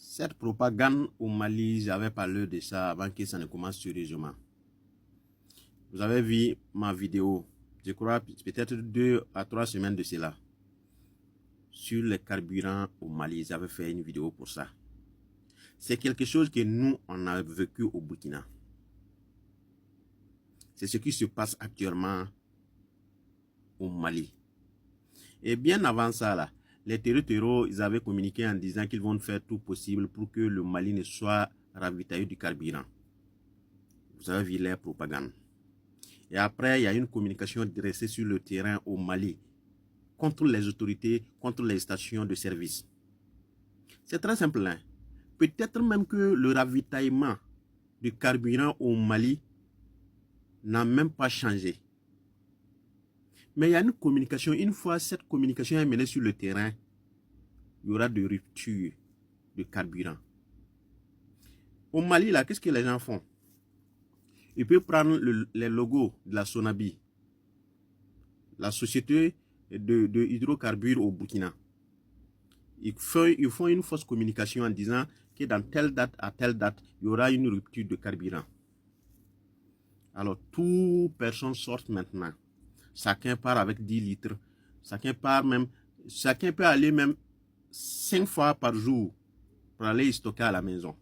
Cette propagande au Mali, j'avais parlé de ça avant que ça ne commence sérieusement. Vous avez vu ma vidéo, je crois peut-être 2 à 3 semaines de cela, sur les carburants au Mali. J'avais fait une vidéo pour ça. C'est quelque chose que nous, on a vécu au Burkina. C'est ce qui se passe actuellement au Mali. Et bien avant ça, là, les terreaux, ils avaient communiqué en disant qu'ils vont faire tout possible pour que le Mali ne soit ravitaillé du carburant. Vous avez vu leur propagande. Et après, il y a une communication dressée sur le terrain au Mali contre les autorités, contre les stations de service. C'est très simple. Hein? Peut-être même que le ravitaillement du carburant au Mali n'a même pas changé. Mais il y a une communication. Une fois cette communication est menée sur le terrain, il y aura de rupture de carburant. Au Mali, là, qu'est-ce que les gens font? Ils peuvent prendre les logos de la Sonabi, la société de hydrocarbures au Burkina. Ils font une fausse communication en disant que dans telle date à telle date, il y aura une rupture de carburant. Alors, toute personne sort maintenant. Chacun part avec 10 litres. Chacun peut aller même 5 fois par jour pour aller stocker à la maison.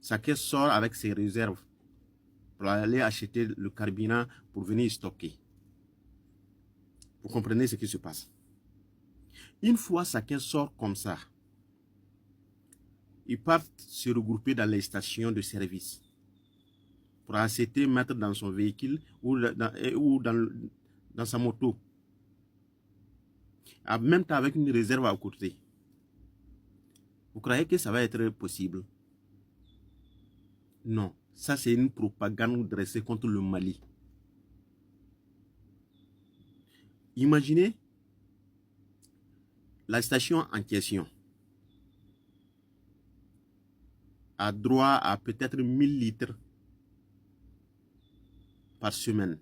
Chacun sort avec ses réserves pour aller acheter le carburant pour venir stocker. Vous comprenez ce qui se passe? Une fois chacun sort comme ça, ils partent se regrouper dans les stations de service pour acheter, mettre dans son véhicule ou dans sa moto. En même temps avec une réserve à côté. Vous croyez que ça va être possible? Non. Ça, c'est une propagande dressée contre le Mali. Imaginez la station en question a droit à peut-être 1000 litres par semaine.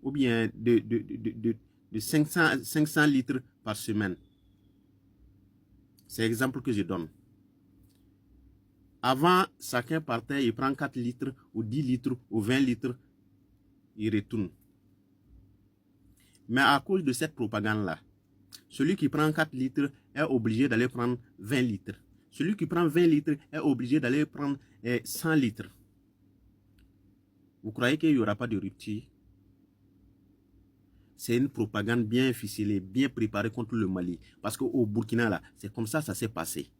Ou bien de 500 litres par semaine. C'est l'exemple que je donne. Avant, chacun partait, il prend 4 litres, ou 10 litres, ou 20 litres, il retourne. Mais à cause de cette propagande-là, celui qui prend 4 litres est obligé d'aller prendre 20 litres. Celui qui prend 20 litres est obligé d'aller prendre 100 litres. Vous croyez qu'il n'y aura pas de rupture? C'est une propagande bien ficelée, bien préparée contre le Mali. Parce qu'au Burkina, là, c'est comme ça s'est passé.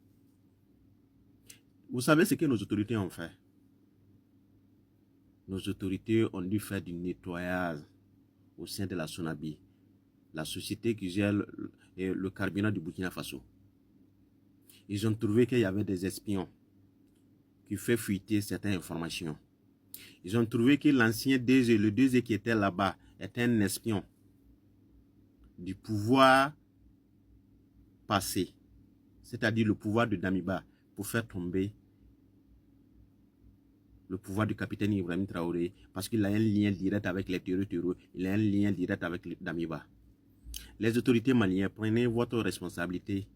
Vous savez ce que nos autorités ont fait? Nos autorités ont dû faire du nettoyage au sein de la Sonabi, la société qui gère le carburant du Burkina Faso. Ils ont trouvé qu'il y avait des espions qui font fuiter certaines informations. Ils ont trouvé que l'ancien DG, le DG qui était là-bas, était un espion du pouvoir passé, c'est-à-dire le pouvoir de Damiba, pour faire tomber le pouvoir du capitaine Ibrahim Traoré, parce qu'il a un lien direct avec les terreaux, il a un lien direct avec Damiba. Les autorités maliennes, prenez votre responsabilité,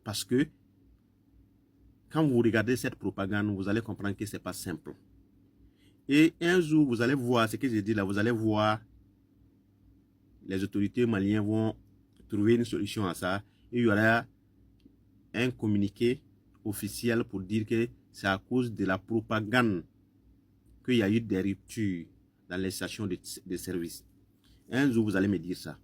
parce que quand vous regardez cette propagande, vous allez comprendre que ce n'est pas simple. Et un jour, vous allez voir ce que je dis là, vous allez voir, les autorités maliennes vont trouver une solution à ça, et il y aura un communiqué officiel pour dire que c'est à cause de la propagande qu'il y a eu des ruptures dans les stations de service. Un jour, vous allez me dire ça.